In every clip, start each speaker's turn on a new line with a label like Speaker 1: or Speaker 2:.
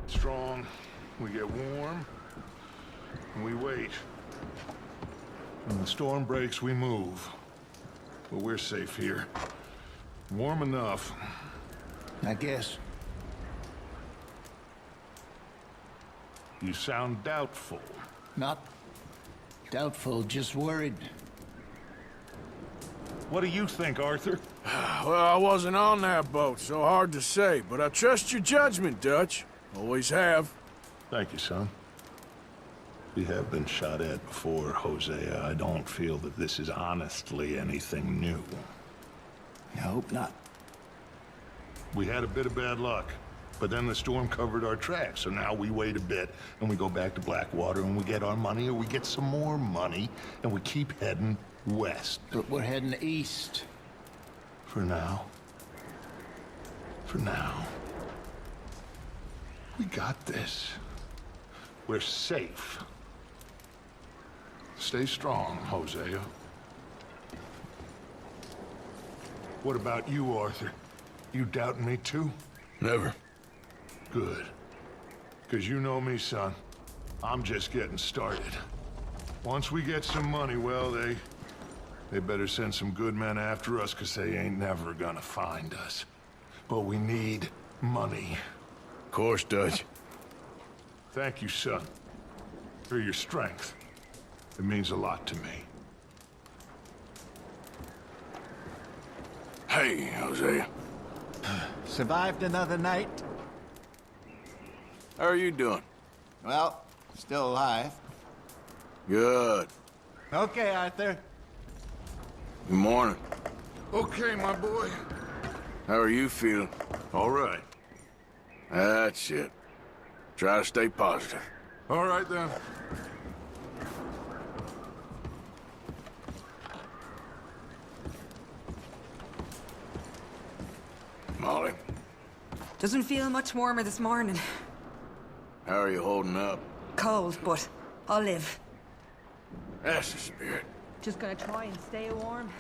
Speaker 1: Strong, we get warm, and we wait. When the storm breaks, we move. But we're safe here. Warm enough.
Speaker 2: I guess.
Speaker 1: You sound doubtful.
Speaker 2: Not doubtful, just worried.
Speaker 1: What do you think, Arthur?
Speaker 3: Well, I wasn't on that boat, so hard to say, but I trust your judgment, Dutch. Always have.
Speaker 1: Thank you, son. We have been shot at before, Hosea. I don't feel that this is honestly anything new.
Speaker 2: I hope not.
Speaker 1: We had a bit of bad luck, but then the storm covered our tracks, so now we wait a bit, and we go back to Blackwater, and we get our money, or we get some more money, and we keep heading west.
Speaker 2: But we're heading east.
Speaker 1: For now. For now. We got this. We're safe. Stay strong, Hosea. What about you, Arthur? You doubting me too?
Speaker 3: Never.
Speaker 1: Good. Because you know me, son. I'm just getting started. Once we get some money, well, they better send some good men after us, because they ain't never gonna find us. But we need money.
Speaker 3: Of course, Dutch.
Speaker 1: Thank you, son, for your strength. It means a lot to me.
Speaker 3: Hey, Hosea.
Speaker 2: Survived another night?
Speaker 3: How are you doing?
Speaker 2: Well, still alive.
Speaker 3: Good.
Speaker 2: Okay, Arthur.
Speaker 3: Good morning.
Speaker 1: Okay, my boy.
Speaker 3: How are you feeling?
Speaker 1: All right.
Speaker 3: That's it. Try to stay positive.
Speaker 1: All right, then.
Speaker 3: Molly,
Speaker 4: Doesn't feel much warmer this morning.
Speaker 3: how are you holding up?
Speaker 4: Cold, but I'll live.
Speaker 3: That's the spirit.
Speaker 4: Just gonna try and stay warm.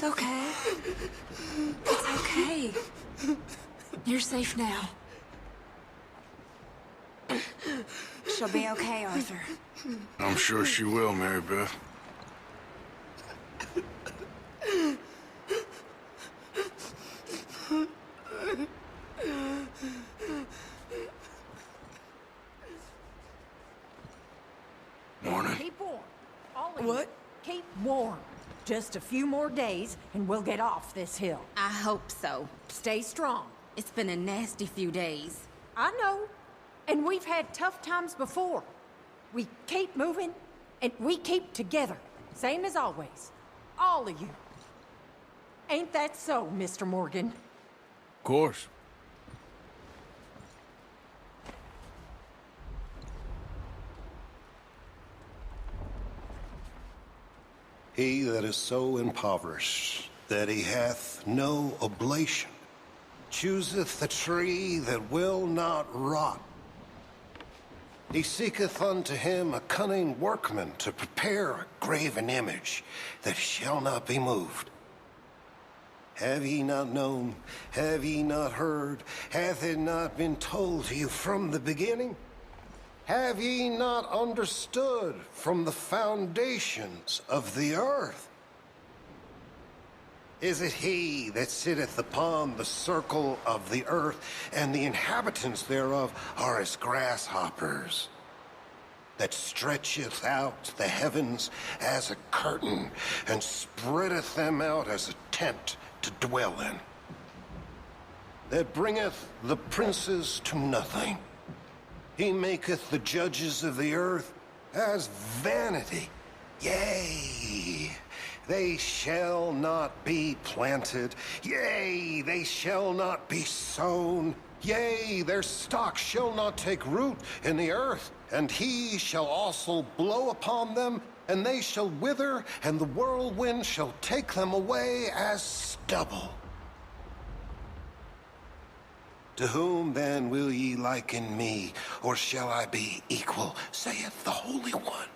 Speaker 4: okay. It's okay. You're safe now. She'll be okay, Arthur.
Speaker 3: I'm sure she will, Mary Beth. Morning.
Speaker 5: Keep warm. All of you.
Speaker 4: What?
Speaker 5: Keep warm. Just a few more days, and we'll get off this hill.
Speaker 6: I hope so.
Speaker 5: Stay strong.
Speaker 6: It's been a nasty few days.
Speaker 5: I know. And we've had tough times before. We keep moving, and we keep together. Same as always. All of you. Ain't that so, Mr. Morgan?
Speaker 3: Of course.
Speaker 7: He that is so impoverished that he hath no oblation chooseth the tree that will not rot. He seeketh unto him a cunning workman to prepare a graven image that shall not be moved. Have ye not known? Have ye not heard? Hath it not been told to you from the beginning? Have ye not understood from the foundations of the earth? Is it he that sitteth upon the circle of the earth, and the inhabitants thereof are as grasshoppers, that stretcheth out the heavens as a curtain, and spreadeth them out as a tent to dwell in, that bringeth the princes to nothing? He maketh the judges of the earth as vanity. Yea, they shall not be planted. Yea, they shall not be sown. Yea, their stock shall not take root in the earth. And he shall also blow upon them, and they shall wither, and the whirlwind shall take them away as stubble. To whom then will ye liken me, or shall I be equal, saith the Holy One?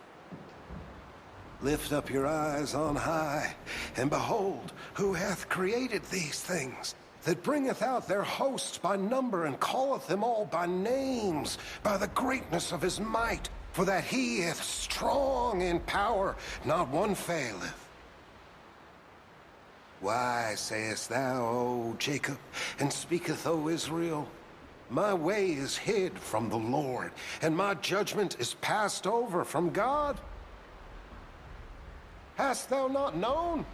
Speaker 7: Lift up your eyes on high, and behold, who hath created these things, that bringeth out their hosts by number, and calleth them all by names, by the greatness of his might, for that he is strong in power, not one faileth. Why sayest thou, O Jacob, and speaketh, O Israel? My way is hid from the Lord, and my judgment is passed over from God. Hast thou not known?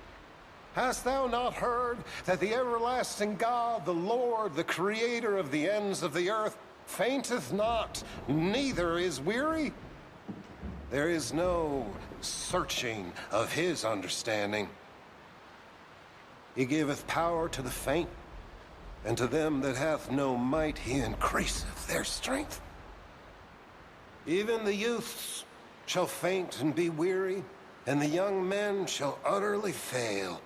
Speaker 7: Hast thou not heard that the everlasting God, the Lord, the creator of the ends of the earth, fainteth not, neither is weary? There is no searching of his understanding. He giveth power to the faint, and to them that hath no might he increaseth their strength. Even the youths shall faint and be weary, and the young men shall utterly fail.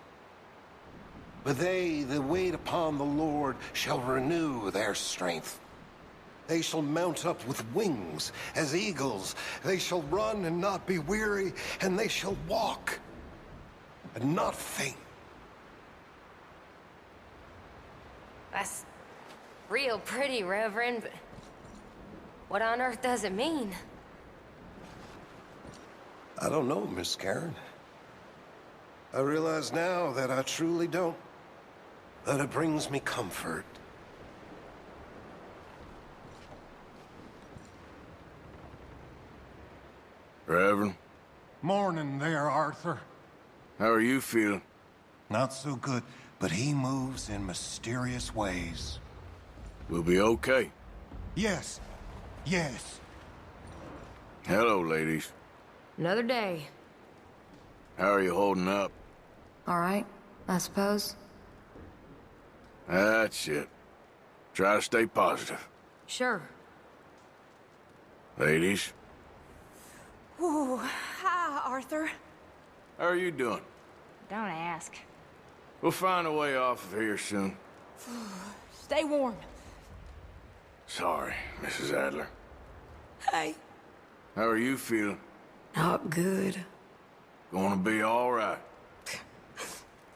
Speaker 7: But they that wait upon the Lord shall renew their strength. They shall mount up with wings as eagles. They shall run and not be weary, and they shall walk and not faint.
Speaker 8: That's real pretty, Reverend, but what on earth does it mean?
Speaker 7: I don't know, Miss Karen. I realize now that I truly don't. That it brings me comfort.
Speaker 3: Reverend,
Speaker 2: Morning there, Arthur.
Speaker 3: how are you feeling?
Speaker 2: Not so good, but he moves in mysterious ways.
Speaker 3: We'll be okay.
Speaker 2: Yes. Yes.
Speaker 3: Hello, ladies.
Speaker 6: Another day.
Speaker 3: How are you holding up?
Speaker 6: All right, I suppose.
Speaker 3: That's it. Try to stay positive.
Speaker 6: Sure.
Speaker 3: Ladies,
Speaker 5: Ooh, hi, Arthur.
Speaker 3: how are you doing?
Speaker 6: Don't ask.
Speaker 3: We'll find a way off of here soon.
Speaker 5: Stay warm.
Speaker 3: Sorry, Mrs. Adler.
Speaker 5: Hey.
Speaker 3: How are you feeling?
Speaker 4: Not good.
Speaker 3: Gonna be all right.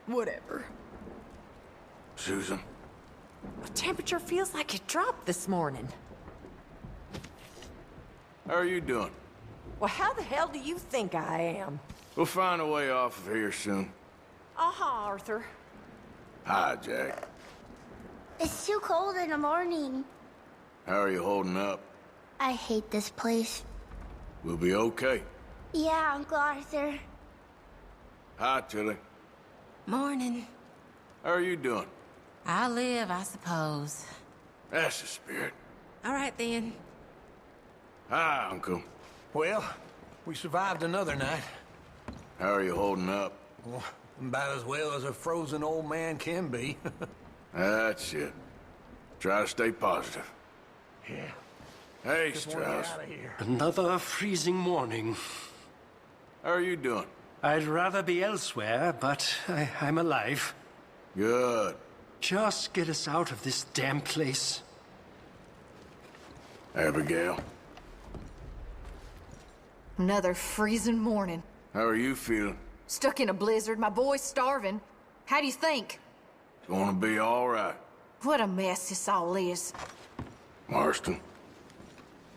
Speaker 5: Whatever.
Speaker 3: Susan.
Speaker 5: The temperature feels like it dropped this morning.
Speaker 3: How are you doing?
Speaker 5: Well, how the hell do you think I am?
Speaker 3: We'll find a way off of here soon.
Speaker 5: Uh-huh, Arthur.
Speaker 3: Hi, Jack.
Speaker 9: It's too cold in the morning.
Speaker 3: How are you holding up?
Speaker 9: I hate this place.
Speaker 3: We'll be okay.
Speaker 9: Yeah, Uncle Arthur.
Speaker 3: Hi, Tilly.
Speaker 4: Morning.
Speaker 3: How are you doing?
Speaker 4: I'll live, I suppose.
Speaker 3: That's the spirit.
Speaker 4: All right, then.
Speaker 3: Hi, Uncle.
Speaker 10: Well, we survived another night.
Speaker 3: How are you holding up?
Speaker 10: Well, about as well as a frozen old man can be.
Speaker 3: That's it. Try to stay positive.
Speaker 10: Yeah.
Speaker 3: Hey,
Speaker 10: Just want to get
Speaker 3: Strauss.
Speaker 10: out of here.
Speaker 11: Another freezing morning.
Speaker 3: How are you doing?
Speaker 11: I'd rather be elsewhere, but I'm alive.
Speaker 3: Good.
Speaker 11: Just get us out of this damn place.
Speaker 3: Abigail,
Speaker 12: Another freezing morning.
Speaker 3: how are you feeling?
Speaker 12: Stuck in a blizzard, my boy's starving. How do you think?
Speaker 3: Gonna be all right.
Speaker 12: What a mess this all is.
Speaker 3: Marston,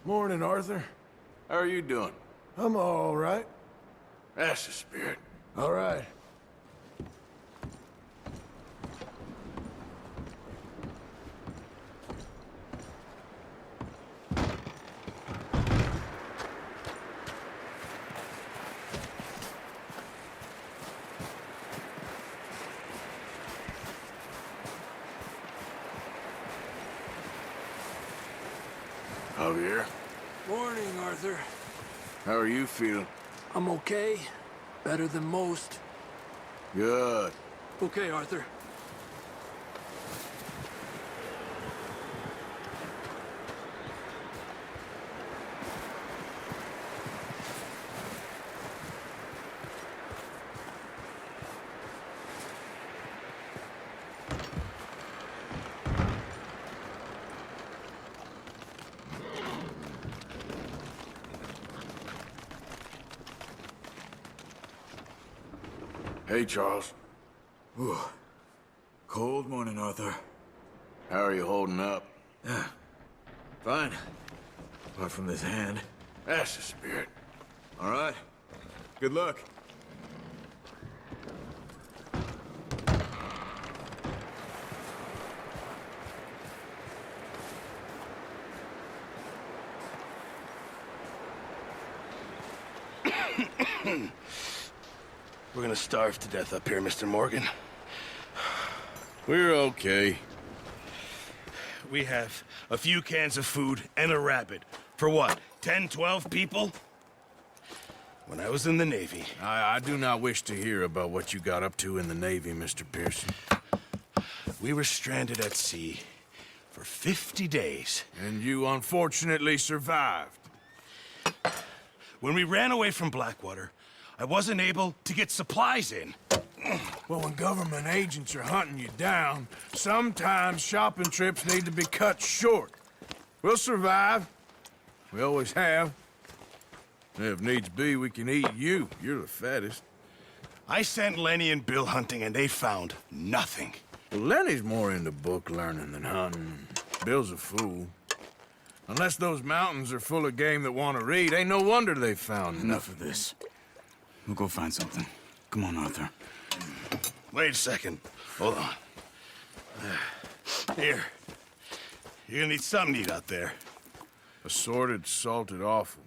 Speaker 3: Morning, Arthur. How are you doing?
Speaker 10: I'm all right.
Speaker 3: That's the spirit.
Speaker 10: All right.
Speaker 3: Javier,
Speaker 10: Morning, Arthur.
Speaker 3: how are you feeling?
Speaker 10: I'm okay. Better than most.
Speaker 3: Good.
Speaker 10: Okay, Arthur.
Speaker 3: Hey, Charles.
Speaker 13: Cold morning, Arthur.
Speaker 3: How are you holding up?
Speaker 13: Fine. Apart from this hand.
Speaker 3: That's the spirit.
Speaker 13: All right. Good luck.
Speaker 11: We're gonna starve to death up here, Mr. Morgan.
Speaker 3: We're okay.
Speaker 11: We have a few cans of food and a rabbit. For what, 10, 12 people? When I was in the Navy...
Speaker 3: I do not wish to hear about what you got up to in the Navy, Mr. Pearson.
Speaker 11: We were stranded at sea for 50 days.
Speaker 3: And you unfortunately survived.
Speaker 11: When we ran away from Blackwater, I wasn't able to get supplies in.
Speaker 3: Well, when government agents are hunting you down, sometimes shopping trips need to be cut short. We'll survive. We always have. If needs be, we can eat you. You're the fattest.
Speaker 11: I sent Lenny and Bill hunting, and they found nothing.
Speaker 3: Well, Lenny's more into book learning than hunting. Bill's a fool. Unless those mountains are full of game that want to read, ain't no wonder they found
Speaker 13: Enough of this. We'll go find something. Come on, Arthur.
Speaker 11: Wait a second. Hold on. Here. You're gonna need something to eat out there.
Speaker 3: Assorted, salted offal.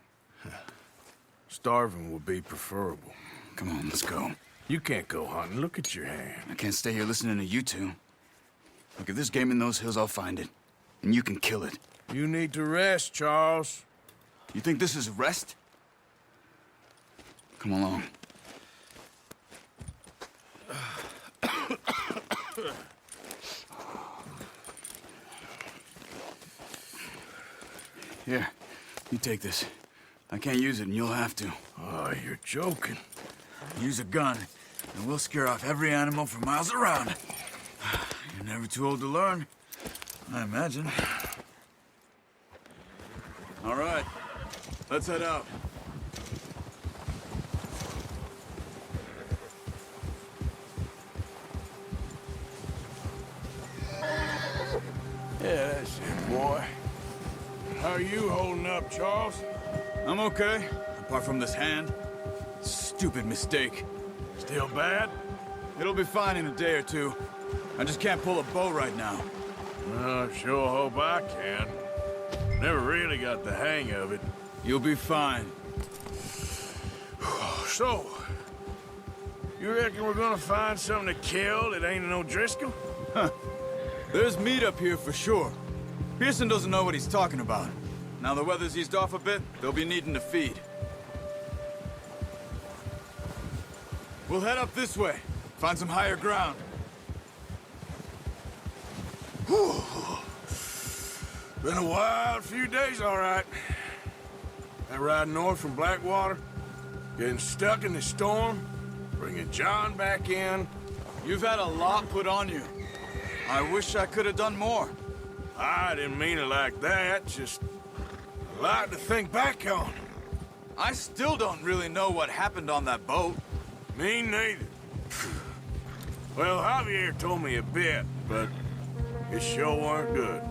Speaker 3: Starving would be preferable.
Speaker 13: Come on, let's go.
Speaker 3: You can't go hunting. Look at your hand.
Speaker 13: I can't stay here listening to you two. Look, if there's game in those hills, I'll find it. And you can kill it.
Speaker 3: You need to rest, Charles.
Speaker 13: You think this is rest? Come along. Here, you take this. I can't use it, and you'll have to.
Speaker 3: Oh, you're joking.
Speaker 13: Use a gun, and we'll scare off every animal for miles around. You're never too old to learn, I imagine. All right, let's head out.
Speaker 3: Yeah, that's it, boy. How are you holding up, Charles?
Speaker 13: I'm okay, apart from this hand. Stupid mistake.
Speaker 3: Still bad?
Speaker 13: It'll be fine in a day or two. I just can't pull a bow right now.
Speaker 3: I sure hope I can. Never really got the hang of it.
Speaker 13: You'll be fine.
Speaker 3: So, you reckon we're gonna find something to kill that ain't an O'Driscoll?
Speaker 13: Huh. There's meat up here for sure. Pearson doesn't know what he's talking about. Now the weather's eased off a bit, they'll be needing to feed. We'll head up this way. Find some higher ground.
Speaker 3: Whew. Been a wild few days, all right. That ride north from Blackwater, getting stuck in the storm, bringing John back in.
Speaker 13: You've had a lot put on you. I wish I could have done more.
Speaker 3: I didn't mean it like that, just a lot to think back on.
Speaker 13: I still don't really know what happened on that boat.
Speaker 3: Me neither. Well, Javier told me a bit, but it sure weren't good.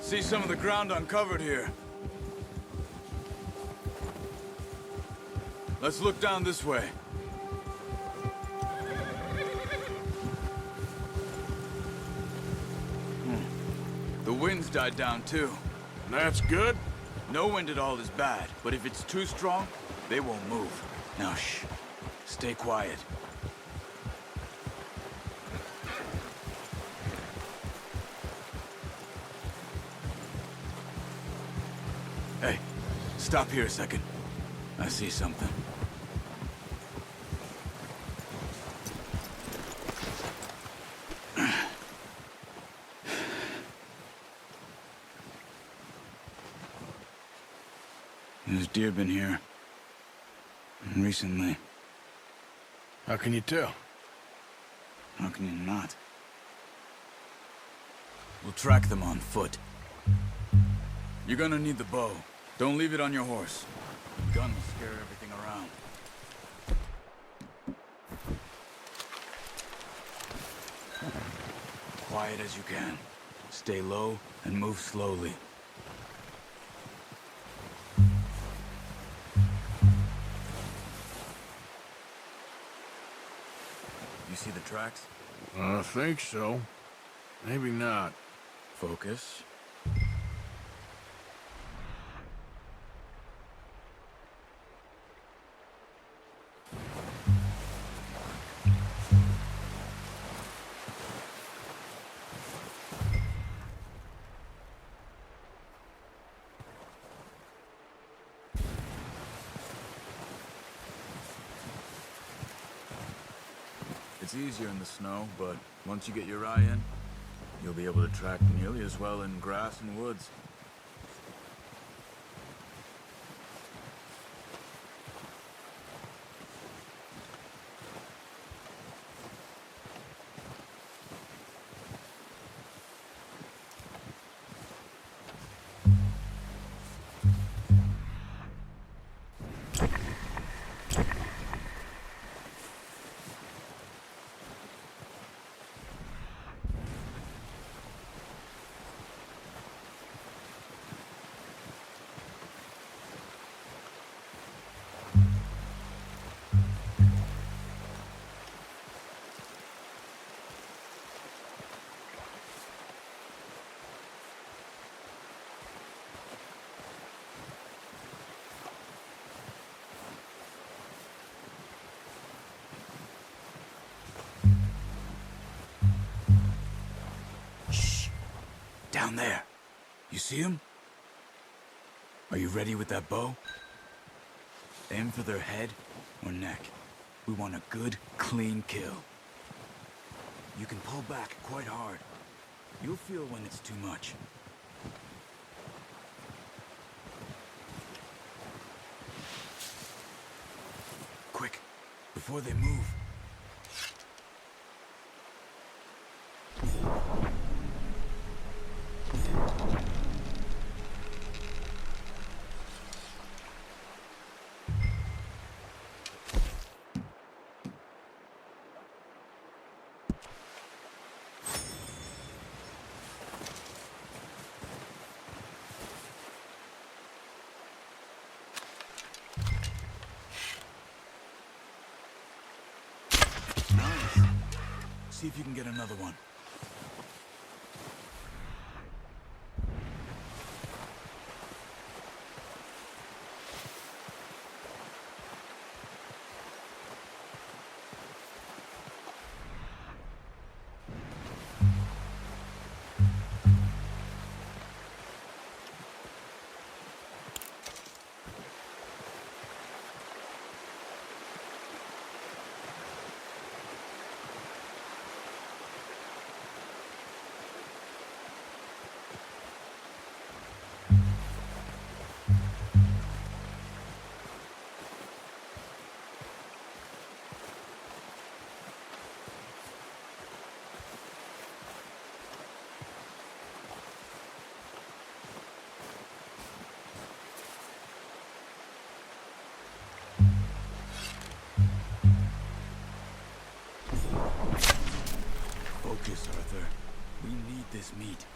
Speaker 13: See some of the ground uncovered here. Let's look down this way. The wind's died down too.
Speaker 3: That's good?
Speaker 13: No wind at all is bad, but if it's too strong, they won't move. Now shh, stay quiet. Hey, stop here a second. I see something. There's deer been here. Recently.
Speaker 3: How can you tell?
Speaker 13: How can you not? We'll track them on foot. You're gonna need the bow. Don't leave it on your horse. The gun will scare everything around. Quiet as you can. Stay low and move slowly. You see the tracks?
Speaker 3: I think so. Maybe not.
Speaker 13: Focus. It's easier in the snow, but once you get your eye in, you'll be able to track nearly as well in grass and woods. Down there. You see him? Are you ready with that bow? Aim for their head or neck. We want a good, clean kill. You can pull back quite hard. You'll feel when it's too much. Quick, before they move. See if you can get another one. Focus, Arthur. We need this meat.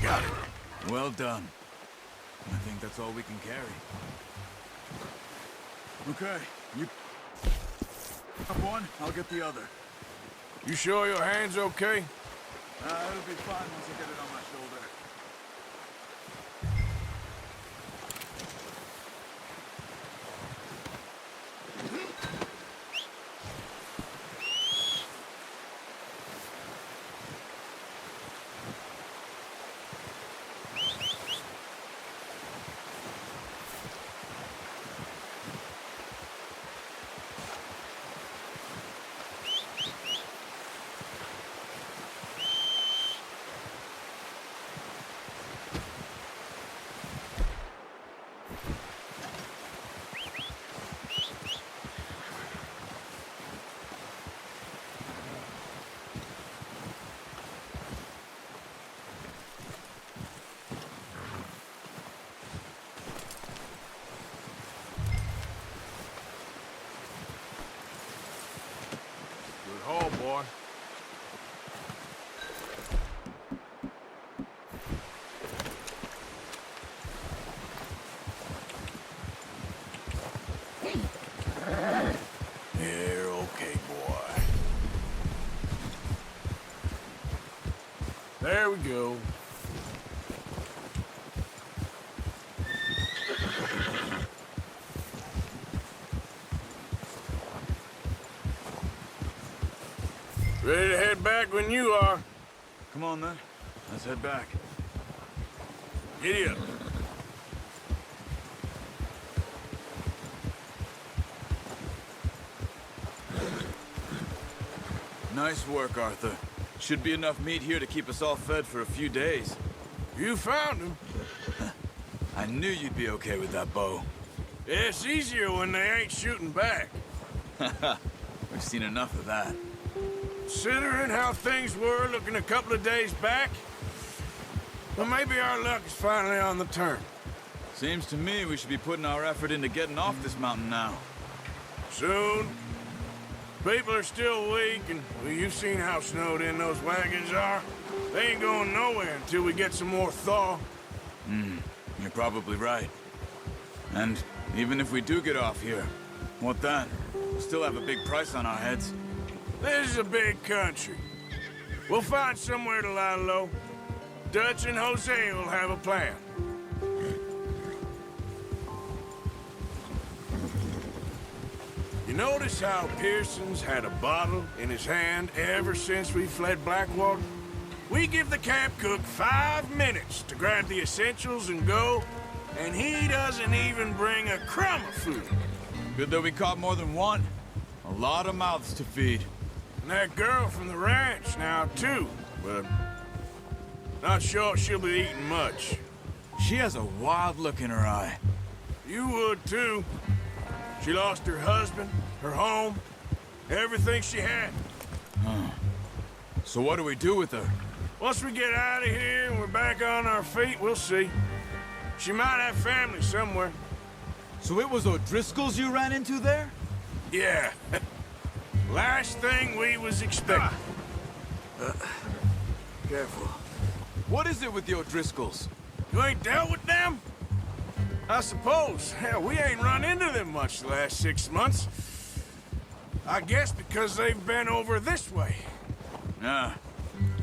Speaker 13: Got it. Well done. I think that's all we can carry. Okay, you up one, I'll get the other.
Speaker 3: You sure your hand's okay?
Speaker 13: It'll be fine once I get it on my shoulder.
Speaker 3: Good haul, boy. You're okay, boy. There we go. Ready to head back when you are.
Speaker 13: Come on, then. Let's head back.
Speaker 3: Giddy up.
Speaker 13: Nice work, Arthur. Should be enough meat here to keep us all fed for a few days.
Speaker 3: You found him.
Speaker 13: I knew you'd be okay with that bow.
Speaker 3: It's easier when they ain't shooting back.
Speaker 13: We've seen enough of that.
Speaker 3: Considering how things were looking a couple of days back, well, maybe our luck is finally on the turn.
Speaker 13: Seems to me we should be putting our effort into getting off this mountain now.
Speaker 3: Soon. People are still weak, and well, you've seen how snowed in those wagons are. They ain't going nowhere until we get some more thaw.
Speaker 13: You're probably right. And even if we do get off here, what then? We still have a big price on our heads.
Speaker 3: This is a big country. We'll find somewhere to lie low. Dutch and Hosea will have a plan. You notice how Pearson's had a bottle in his hand ever since we fled Blackwater? We give the camp cook 5 minutes to grab the essentials and go, and he doesn't even bring a crumb of food.
Speaker 13: Good that we caught more than one. A lot of mouths to feed.
Speaker 3: And that girl from the ranch now, too, but not sure she'll be eating much.
Speaker 13: She has a wild look in her eye.
Speaker 3: You would, too. She lost her husband, her home, everything she had.
Speaker 13: So what do we do with her?
Speaker 3: Once we get out of here and we're back on our feet, we'll see. She might have family somewhere.
Speaker 13: So it was O'Driscoll's you ran into there?
Speaker 3: Yeah. Last thing we was expecting.
Speaker 13: Careful. What is it with the O'Driscolls?
Speaker 3: You ain't dealt with them? I suppose. Hell, we ain't run into them much the last 6 months. I guess because they've been over this way.
Speaker 13: Yeah.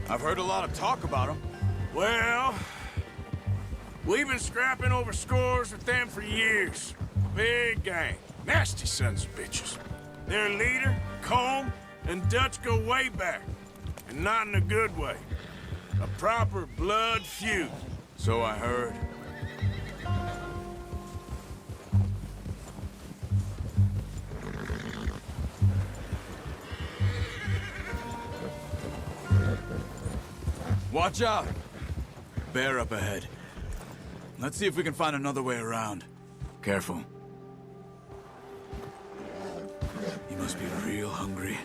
Speaker 13: I've heard a lot of talk about them.
Speaker 3: Well, we've been scrapping over scores with them for years. Big gang. Nasty sons of bitches. Their leader, Colm, and Dutch go way back. And not in a good way. A proper blood feud.
Speaker 13: So I heard. Watch out! Bear up ahead. Let's see if we can find another way around. Careful. You must be real hungry.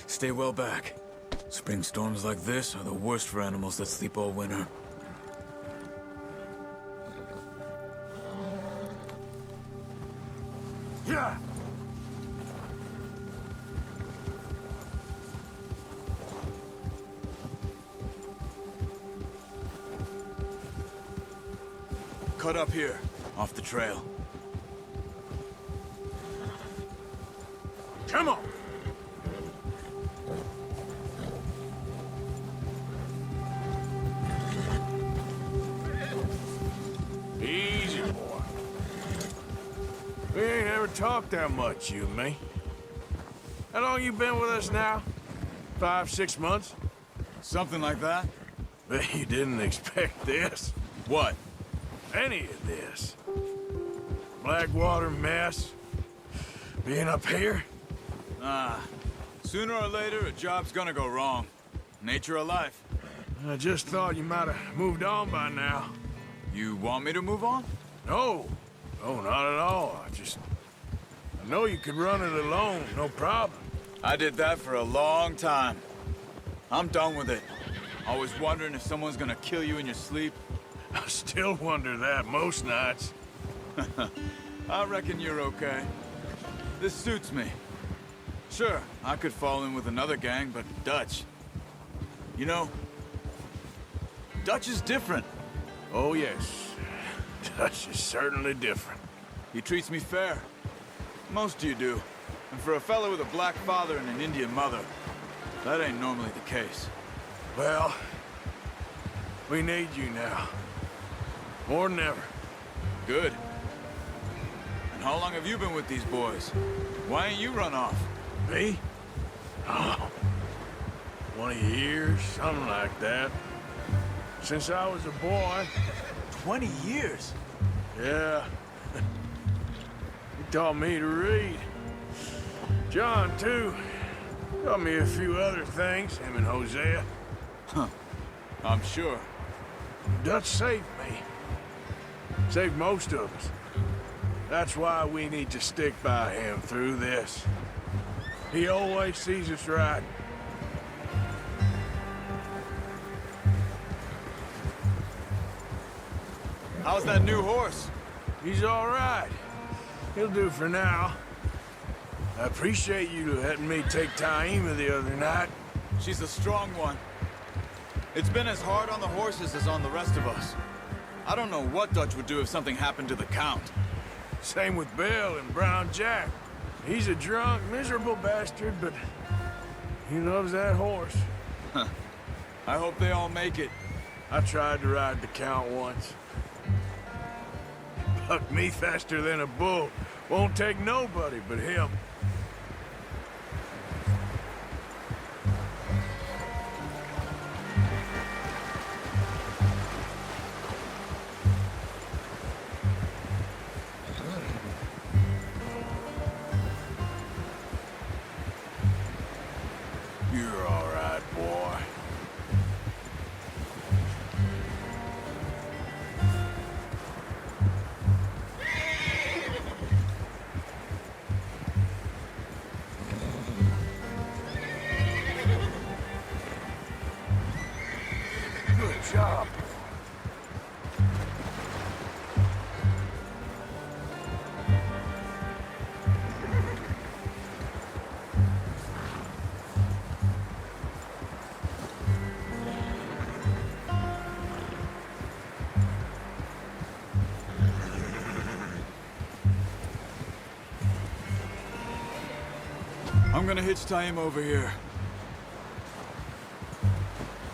Speaker 13: Stay well back. Spring storms like this are the worst for animals that sleep all winter.
Speaker 3: Yeah!
Speaker 13: Cut up here, off the trail.
Speaker 3: Come on! Easy, boy. We ain't ever talked that much, you and me. How long you been with us now? 5, 6 months?
Speaker 13: Something like that?
Speaker 3: Bet you didn't expect this.
Speaker 13: What?
Speaker 3: Any of this. Blackwater mess. Being up here.
Speaker 13: Sooner or later, a job's gonna go wrong. Nature of life.
Speaker 3: I just thought you might have moved on by now.
Speaker 13: You want me to move on?
Speaker 3: No. No, not at all. I know you could run it alone, no problem.
Speaker 13: I did that for a long time. I'm done with it. Always wondering if someone's gonna kill you in your sleep.
Speaker 3: I still wonder that most nights.
Speaker 13: I reckon you're okay. This suits me. Sure, I could fall in with another gang, but Dutch... You know, Dutch is different.
Speaker 3: Oh, yes. Dutch is certainly different.
Speaker 13: He treats me fair. Most of you do. And for a fellow with a black father and an Indian mother, that ain't normally the case.
Speaker 3: Well, we need you now. More than ever.
Speaker 13: Good. And how long have you been with these boys? Why ain't you run off?
Speaker 3: Me? Oh, 20 years, something like that. Since I was a boy.
Speaker 13: 20 years?
Speaker 3: Yeah. He taught me to read. John, too. Taught me a few other things, him and Hosea.
Speaker 13: Huh. I'm sure.
Speaker 3: Dutch saved me. Saved most of us. That's why we need to stick by him through this. He always sees us right.
Speaker 13: How's that new horse?
Speaker 3: He's all right. He'll do for now. I appreciate you letting me take Taima the other night.
Speaker 13: She's a strong one. It's been as hard on the horses as on the rest of us. I don't know what Dutch would do if something happened to the Count.
Speaker 3: Same with Bill and Brown Jack. He's a drunk, miserable bastard, but he loves that horse.
Speaker 13: I hope they all make it.
Speaker 3: I tried to ride the Count once. Bucked me faster than a bull. Won't take nobody but him. You're all right, boy. Good job.
Speaker 13: I'm gonna hitch Taima over here.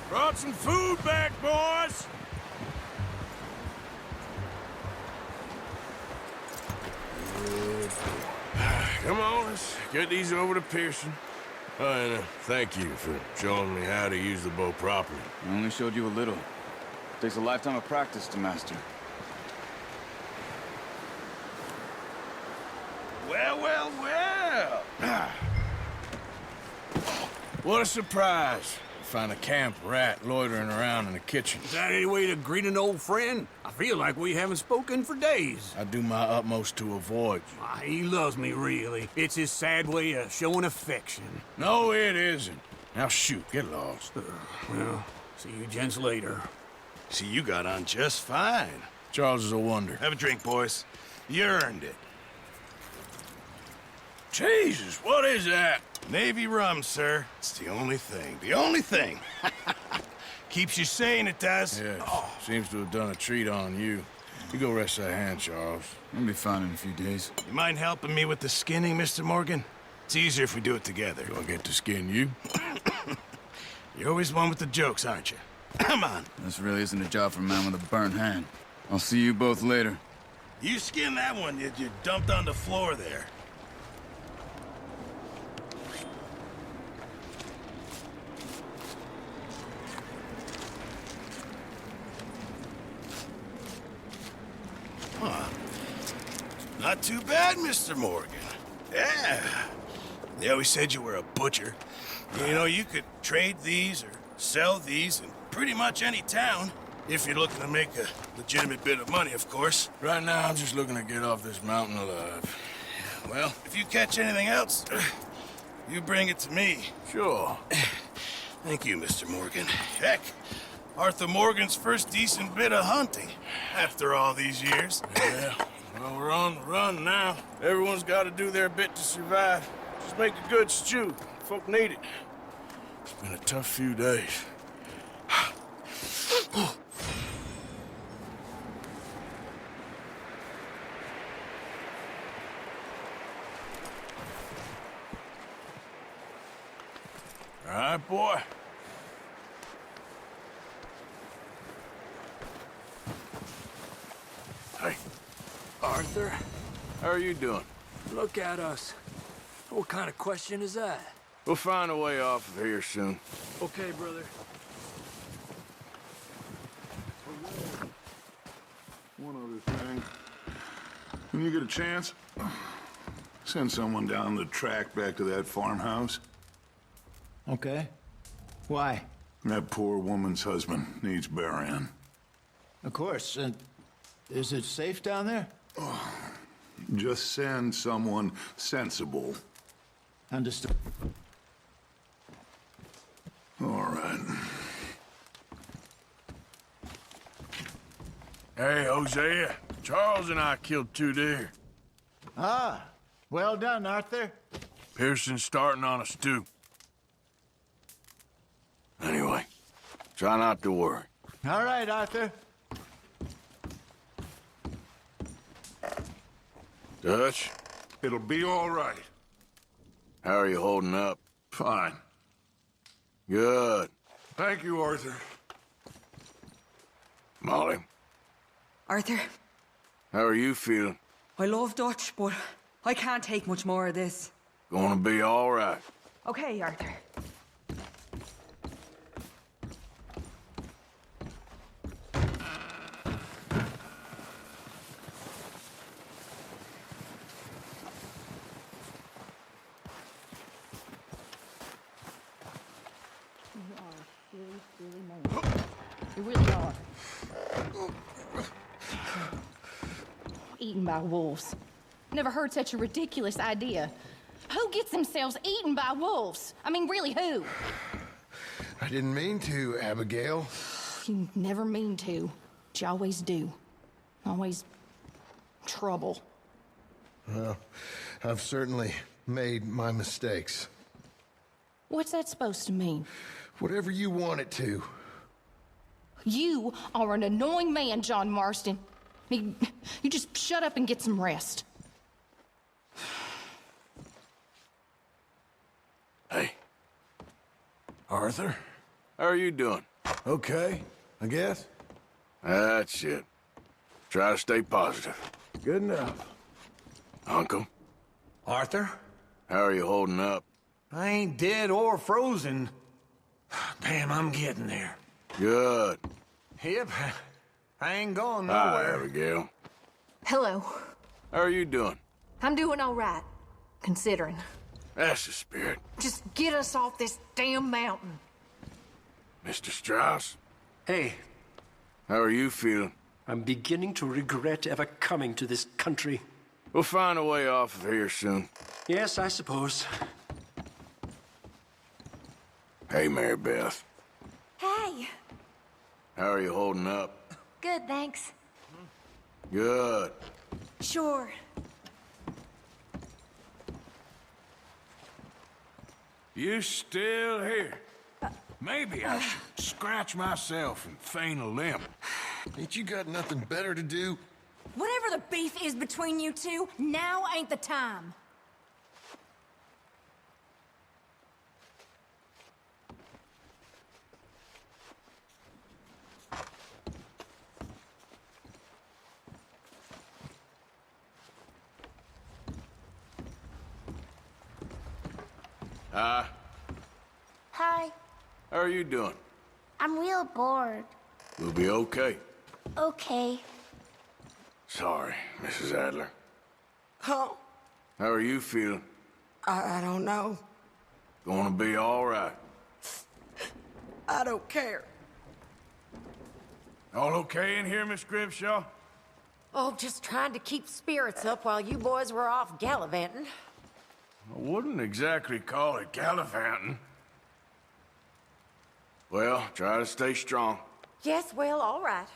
Speaker 3: Brought some food back, boys! Come on, let's get these over to Pearson. And thank you for showing me how to use the bow properly.
Speaker 13: I only showed you a little. Takes a lifetime of practice to master.
Speaker 3: Well, well, well! What a surprise. Find a camp rat loitering around in the kitchen.
Speaker 10: Is that any way to greet an old friend? I feel like we haven't spoken for days.
Speaker 3: I do my utmost to avoid you.
Speaker 10: He loves me, really. It's his sad way of showing affection.
Speaker 3: No, it isn't. Now shoot, get lost.
Speaker 10: Well, see you gents later.
Speaker 11: See, you got on just fine.
Speaker 3: Charles is a wonder.
Speaker 11: Have a drink, boys. You earned it.
Speaker 3: Jesus, what is that?
Speaker 11: Navy rum, sir. It's the only thing. The only thing. Keeps you sane, it does.
Speaker 3: Yes, seems to have done a treat on you. You go rest that hand, Charles.
Speaker 13: I'll be fine in a few days.
Speaker 11: You mind helping me with the skinning, Mr. Morgan? It's easier if we do it together.
Speaker 3: Do I get to skin you?
Speaker 11: You're always one with the jokes, aren't you? Come on.
Speaker 13: This really isn't a job for a man with a burnt hand. I'll see you both later.
Speaker 11: You skinned that one you dumped on the floor there. Huh. Not too bad, Mr. Morgan. Yeah. They always said you were a butcher. You know, you could trade these or sell these in pretty much any town. If you're looking to make a legitimate bit of money, of course.
Speaker 3: Right now, I'm just looking to get off this mountain alive.
Speaker 11: Well, if you catch anything else, you bring it to me.
Speaker 3: Sure.
Speaker 11: Thank you, Mr. Morgan. Heck, Arthur Morgan's first decent bit of hunting after all these years.
Speaker 3: Yeah, well, we're on the run now. Everyone's got to do their bit to survive. Just make a good stew. Folk need it. It's been a tough few days. All right, boy. Hey, Arthur. How are you doing?
Speaker 10: Look at us. What kind of question is that?
Speaker 3: We'll find a way off of here soon.
Speaker 10: Okay, brother.
Speaker 1: One other thing. When you get a chance, send someone down the track back to that farmhouse.
Speaker 14: Okay. Why?
Speaker 1: That poor woman's husband needs burying.
Speaker 14: Of course. And is it safe down there?
Speaker 1: Just send someone sensible.
Speaker 14: Understood.
Speaker 1: All right.
Speaker 3: Hey, Hosea. Charles and I killed 2 deer.
Speaker 14: Ah, well done, Arthur.
Speaker 3: Pearson's starting on a stew.
Speaker 11: Anyway, try not to worry.
Speaker 14: All right, Arthur.
Speaker 11: Dutch,
Speaker 1: It'll be all right.
Speaker 11: how are you holding up?
Speaker 1: Fine.
Speaker 11: Good.
Speaker 1: Thank you, Arthur.
Speaker 11: Molly,
Speaker 15: Arthur,
Speaker 11: how are you feeling?
Speaker 15: I love Dutch, but I can't take much more of this.
Speaker 11: Gonna be all right.
Speaker 15: Okay, Arthur.
Speaker 12: You really are. Eaten by wolves. Never heard such a ridiculous idea. Who gets themselves eaten by wolves? I mean, really, who?
Speaker 16: I didn't mean to, Abigail.
Speaker 12: You never mean to, but you always do. Always trouble.
Speaker 16: Well, I've certainly made my mistakes.
Speaker 12: What's that supposed to mean?
Speaker 16: Whatever you want it to.
Speaker 12: You are an annoying man, John Marston. You just shut up and get some rest.
Speaker 11: Hey,
Speaker 16: Arthur?
Speaker 11: how are you doing?
Speaker 16: Okay, I guess.
Speaker 11: That's it. Try to stay positive.
Speaker 16: Good enough.
Speaker 11: Uncle,
Speaker 2: Arthur?
Speaker 11: how are you holding up?
Speaker 2: I ain't dead or frozen. Damn, I'm getting there.
Speaker 11: Good.
Speaker 2: Yep, I ain't going
Speaker 11: Hi,
Speaker 2: nowhere.
Speaker 11: Abigail.
Speaker 12: Hello.
Speaker 11: How are you doing?
Speaker 12: I'm doing all right, considering.
Speaker 11: That's the spirit.
Speaker 12: Just get us off this damn mountain.
Speaker 11: Mr. Strauss,
Speaker 17: Hey,
Speaker 11: how are you feeling?
Speaker 17: I'm beginning to regret ever coming to this country.
Speaker 11: We'll find a way off of here soon.
Speaker 17: Yes, I suppose.
Speaker 11: Hey, Mary Beth.
Speaker 4: Hey.
Speaker 11: How are you holding up?
Speaker 4: Good, thanks.
Speaker 11: Good.
Speaker 4: Sure.
Speaker 3: You still here? Maybe I should scratch myself and feign a limp.
Speaker 16: Ain't you got nothing better to do?
Speaker 5: Whatever the beef is between you two, now ain't the time.
Speaker 11: Hi.
Speaker 9: Hi.
Speaker 11: How are you doing?
Speaker 9: I'm real bored.
Speaker 11: We'll be okay.
Speaker 9: Okay.
Speaker 11: Sorry, Mrs. Adler.
Speaker 15: Oh,
Speaker 11: How are you feeling?
Speaker 15: I don't know.
Speaker 11: Gonna be all right.
Speaker 15: I don't care.
Speaker 3: All okay in here, Miss Grimshaw?
Speaker 5: Oh, just trying to keep spirits up while you boys were off gallivanting.
Speaker 3: I wouldn't exactly call it gallivanting.
Speaker 11: Well, try to stay strong.
Speaker 5: Yes, well, all right.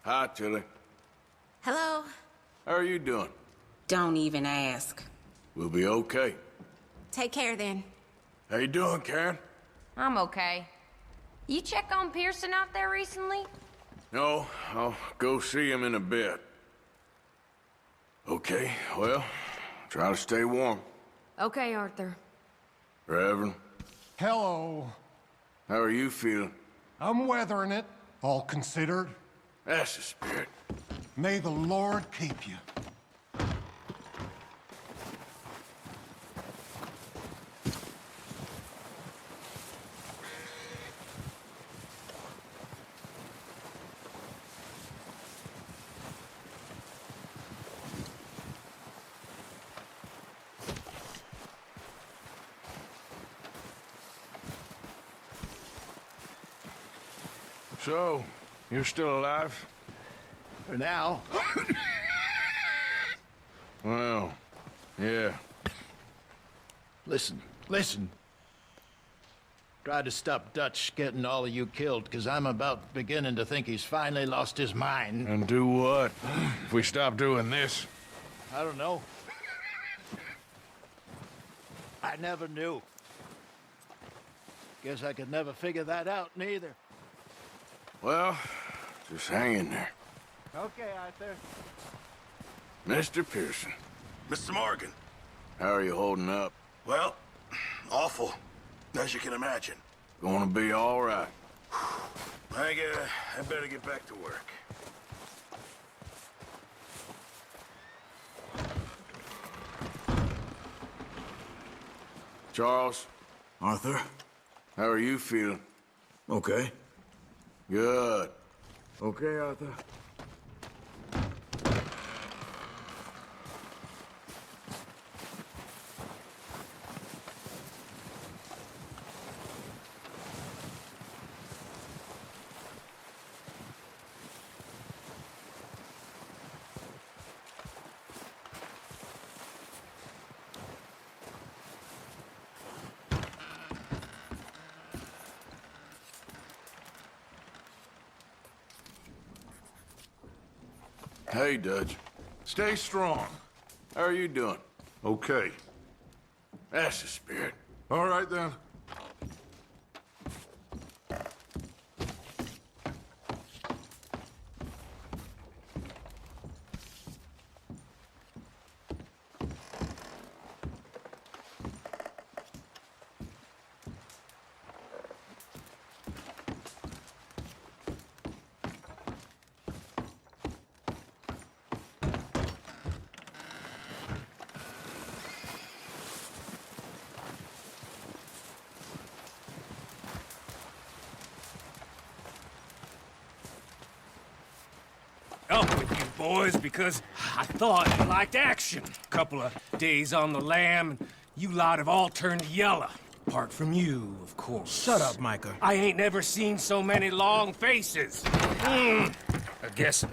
Speaker 11: Hi, Tilly.
Speaker 4: Hello.
Speaker 11: How are you doing?
Speaker 4: Don't even ask.
Speaker 11: We'll be okay.
Speaker 4: Take care then.
Speaker 3: How you doing, Karen?
Speaker 8: I'm okay. You check on Pearson out there recently?
Speaker 11: No, I'll go see him in a bit. Okay, well, try to stay warm.
Speaker 6: Okay, Arthur.
Speaker 11: Reverend,
Speaker 7: Hello.
Speaker 11: how are you feeling?
Speaker 7: I'm weathering it, all considered.
Speaker 11: That's the spirit.
Speaker 7: May the Lord keep you.
Speaker 3: So, you're still alive?
Speaker 14: For now.
Speaker 3: Well, yeah.
Speaker 14: Listen. Try to stop Dutch getting all of you killed, because I'm about beginning to think he's finally lost his mind.
Speaker 3: And do what? If we stop doing this?
Speaker 14: I don't know. I never knew. Guess I could never figure that out, neither.
Speaker 3: Well, just hang in there.
Speaker 14: Okay, Arthur.
Speaker 3: Mr. Pearson.
Speaker 11: Mr. Morgan.
Speaker 3: How are you holding up?
Speaker 11: Well, awful, as you can imagine.
Speaker 3: Gonna be all right.
Speaker 11: I better get back to work.
Speaker 3: Charles,
Speaker 13: Arthur?
Speaker 3: how are you feeling?
Speaker 13: Okay.
Speaker 3: Good. Okay, Arthur. Hey, Dutch.
Speaker 1: Stay strong.
Speaker 3: How are you doing?
Speaker 1: Okay.
Speaker 3: That's the spirit.
Speaker 1: All right, then.
Speaker 17: Up with you boys because I thought you liked action. Couple of days on the lam, and you lot have all turned yellow. Apart from you, of course.
Speaker 10: Shut up, Micah.
Speaker 17: I ain't never seen so many long faces. I guess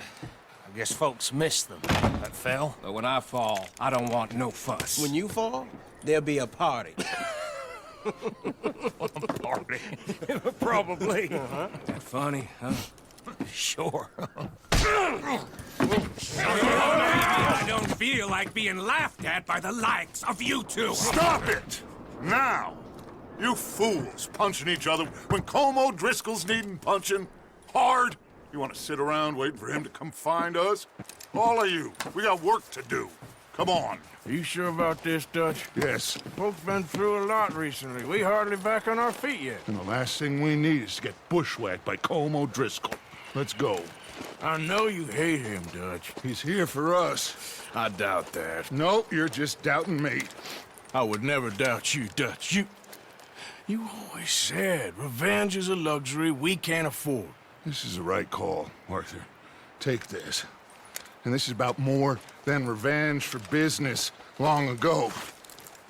Speaker 17: folks miss them. That fell. But when I fall, I don't want no fuss.
Speaker 10: When you fall, there'll be a party.
Speaker 17: Party. Probably. That funny, huh? Sure. I don't feel like being laughed at by the likes of you two.
Speaker 1: Stop it! Now! You fools punching each other when Colm O'Driscoll's needing punching. Hard! You want to sit around waiting for him to come find us? All of you, we got work to do. Come on.
Speaker 3: Are you sure about this, Dutch?
Speaker 1: Yes.
Speaker 3: Folks been through a lot recently. We hardly back on our feet yet.
Speaker 1: And the last thing we need is to get bushwhacked by Colm O'Driscoll. Let's go.
Speaker 3: I know you hate him, Dutch.
Speaker 1: He's here for us.
Speaker 3: I doubt that.
Speaker 1: No, you're just doubting me.
Speaker 3: I would never doubt you, Dutch. You always said revenge is a luxury we can't afford.
Speaker 1: This is the right call, Arthur. Take this. And this is about more than revenge for business long ago.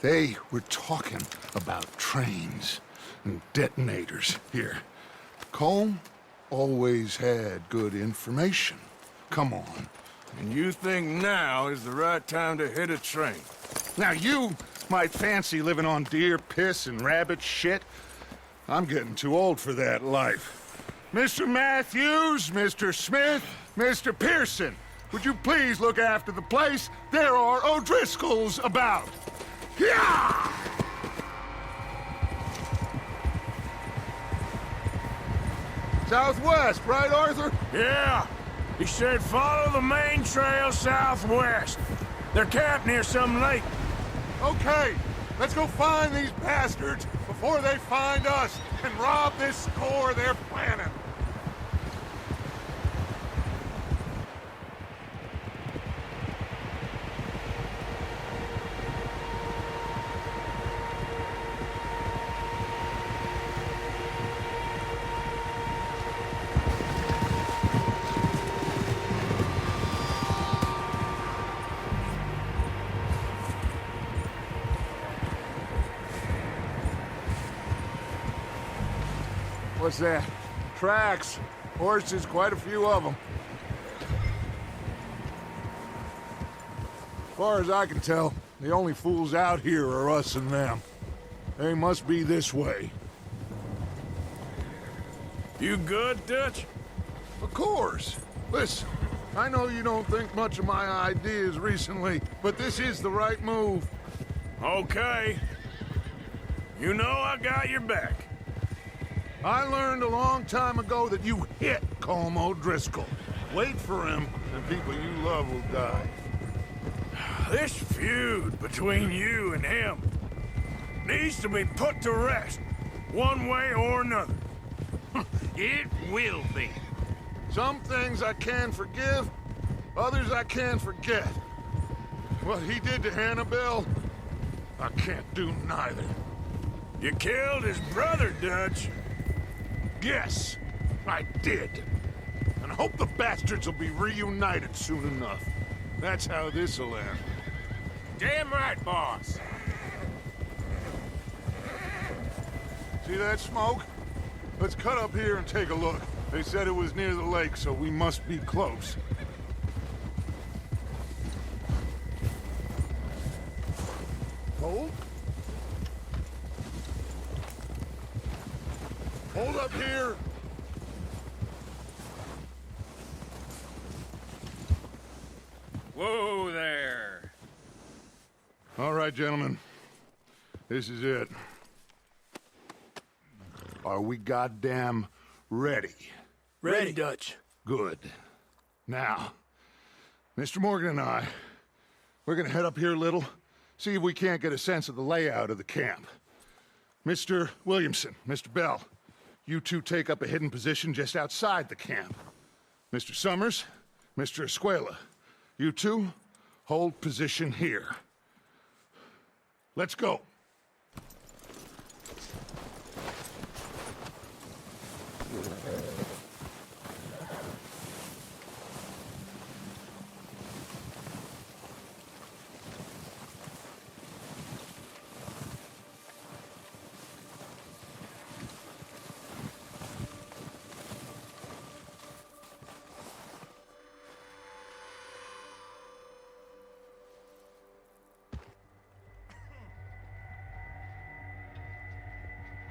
Speaker 1: They were talking about trains and detonators here. Colm always had good information. Come on.
Speaker 3: And you think now is the right time to hit a train?
Speaker 1: Now you might fancy living on deer piss and rabbit shit. I'm getting too old for that life. Mr. Matthews, Mr. Smith, Mr. Pearson, would you please look after the place? There are O'Driscolls about. Yeah! Southwest, right, Arthur?
Speaker 3: Yeah. He said follow the main trail southwest. They're camped near some lake.
Speaker 1: Okay, let's go find these bastards before they find us and rob this store they're planning. What's that? Tracks.
Speaker 3: Horses, quite a few of them. As far as I can tell, the only fools out here are us and them. They must be this way. You good, Dutch? Of course. Listen, I know you don't think much of my ideas recently, but this is the right move. Okay. You know I got your back. I learned a long time ago that you hit Colm O'Driscoll. Wait for him, and people you love will die. This feud between you and him needs to be put to rest, one way or another. It will be. Some things I can forgive, others I can forget. What he did to Annabelle, I can't do neither. You killed his brother, Dutch. Yes, I did. And I hope the bastards will be reunited soon enough. That's how this'll end. Damn right, boss. See that smoke? Let's cut up here and take a look. They said it was near the lake, so we must be close. Hold. Hold up here.
Speaker 17: Whoa there.
Speaker 3: All right, gentlemen. This is it. Are we goddamn ready?
Speaker 17: Ready, Dutch.
Speaker 3: Good. Now, Mr. Morgan and I, we're gonna head up here a little, see if we can't get a sense of the layout of the camp. Mr. Williamson, Mr. Bell, you two take up a hidden position just outside the camp. Mr. Summers, Mr. Escuela, you two hold position here. Let's go.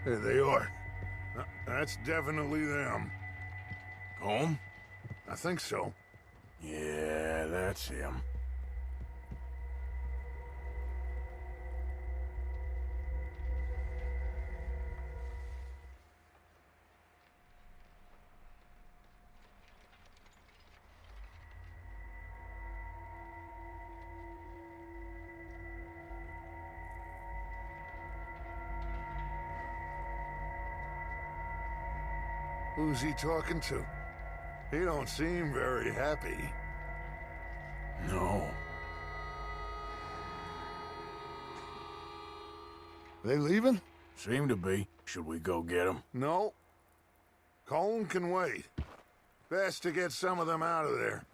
Speaker 3: There they are. That's definitely them. Home? I think so. Yeah, that's him. Who's he talking to? He don't seem very happy. No. They leaving? Seem to be. Should we go get them? No. Colm can wait. Best to get some of them out of there.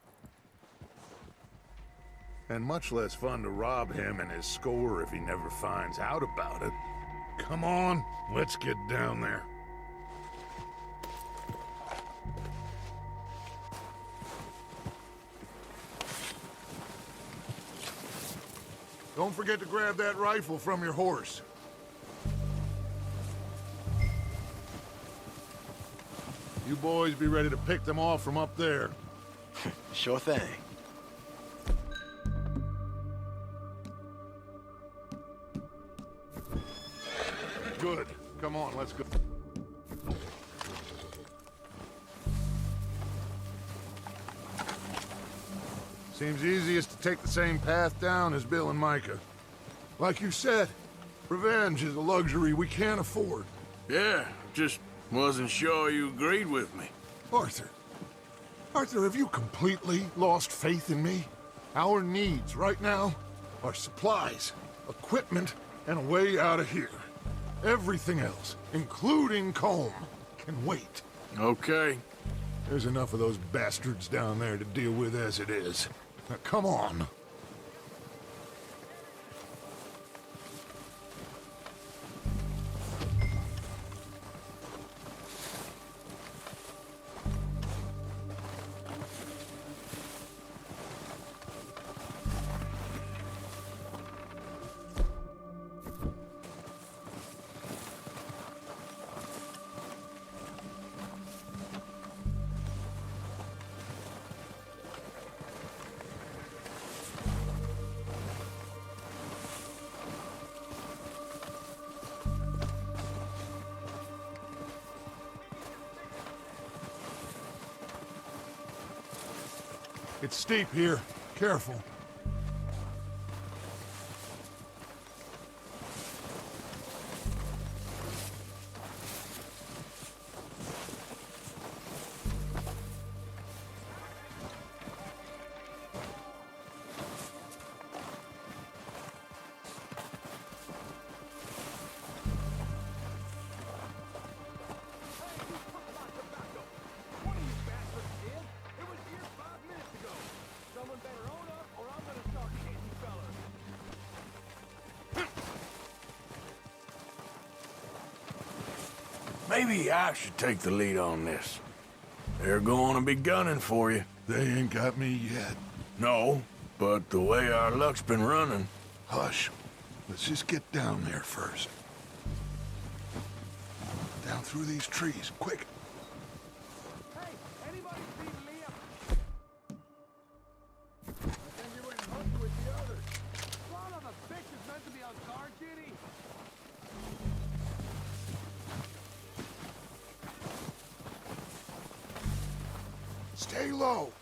Speaker 3: And much less fun to rob him and his score if he never finds out about it. Come on, let's get down there. Don't forget to grab that rifle from your horse. You boys be ready to pick them off from up there.
Speaker 14: Sure thing.
Speaker 3: Good. Come on, let's go. Seems easiest to take the same path down as Bill and Micah. Like you said, revenge is a luxury we can't afford.
Speaker 18: Yeah, just wasn't sure you agreed with me.
Speaker 3: Arthur. Arthur, have you completely lost faith in me? Our needs right now are supplies, equipment, and a way out of here. Everything else, including Colm, can wait.
Speaker 18: Okay.
Speaker 3: There's enough of those bastards down there to deal with as it is. Now, come on.
Speaker 1: It's steep here. Careful.
Speaker 18: Maybe I should take the lead on this. They're going to be gunning for you.
Speaker 1: They ain't got me yet.
Speaker 18: No, but the way our luck's been running...
Speaker 1: Hush. Let's just get down there first. Down through these trees, quick.
Speaker 3: Hey, anybody see Liam? And you went home with the others. Son of a bitch is meant to be on guard duty.
Speaker 1: Stay low.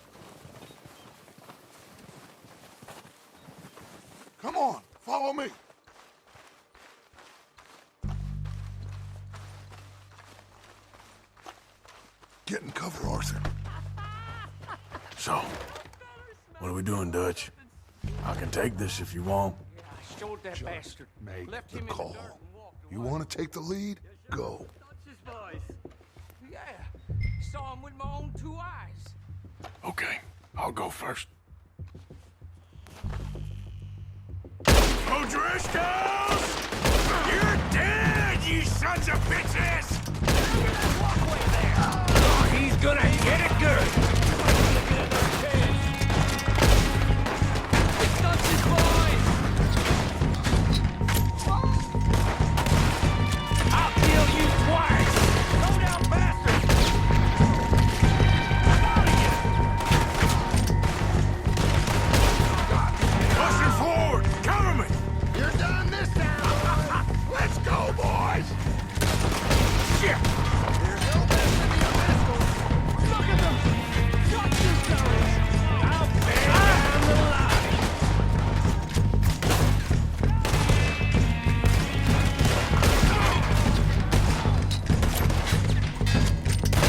Speaker 1: Come on, follow me. Get in cover, Arthur.
Speaker 18: So, what are we doing, Dutch? I can take this if you want.
Speaker 17: I showed that bastard.
Speaker 1: Make
Speaker 17: Left
Speaker 1: the
Speaker 17: him in the
Speaker 1: call.
Speaker 17: dirt and walked
Speaker 1: You
Speaker 17: away.
Speaker 1: want to take the lead? Go.
Speaker 17: Dutch's boys. Yeah, saw him with my own 2 eyes.
Speaker 18: Okay, I'll go first.
Speaker 11: O'Driscolls! You're dead, you sons of bitches!
Speaker 17: Walkway there. Oh, he's gonna get it good. It's Dutch's boys. I'll kill you twice. Go down, bastard.
Speaker 11: Pushing forward! Cover me!
Speaker 14: You're done this time, boys.
Speaker 11: Let's go, boys! Shit!
Speaker 14: There's no messing in your pistols.
Speaker 17: Look at them. Shot yourselves. I'll bear down the line.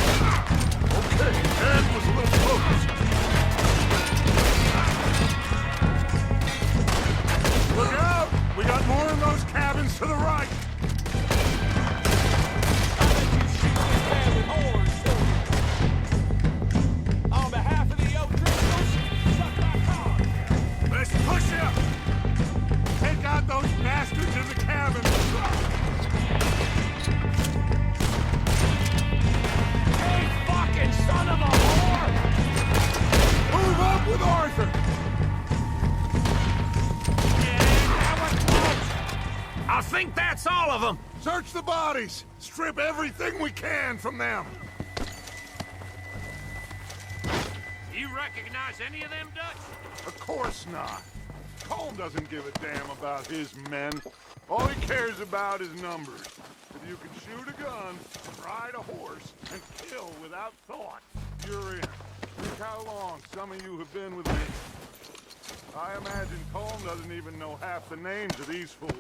Speaker 11: Okay, that was a little close. Look out! We got more in those cabins to the right!
Speaker 17: On behalf of the O'Driscolls, suck my cock.
Speaker 11: Let's push up! Take out those bastards in the cabin!
Speaker 17: Hey, fucking son of a whore!
Speaker 11: Move up with Arthur!
Speaker 17: I think that's all of them.
Speaker 1: Search the bodies. Strip everything we can from them.
Speaker 17: You recognize any of them, Dutch?
Speaker 1: Of course not. Colm doesn't give a damn about his men. All he cares about is numbers. If you can shoot a gun, ride a horse, and kill without thought, you're in. Think how long some of you have been with me. I imagine Colm doesn't even know half the names of these fools.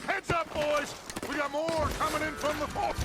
Speaker 1: Heads up, boys! We got more coming in from the fort!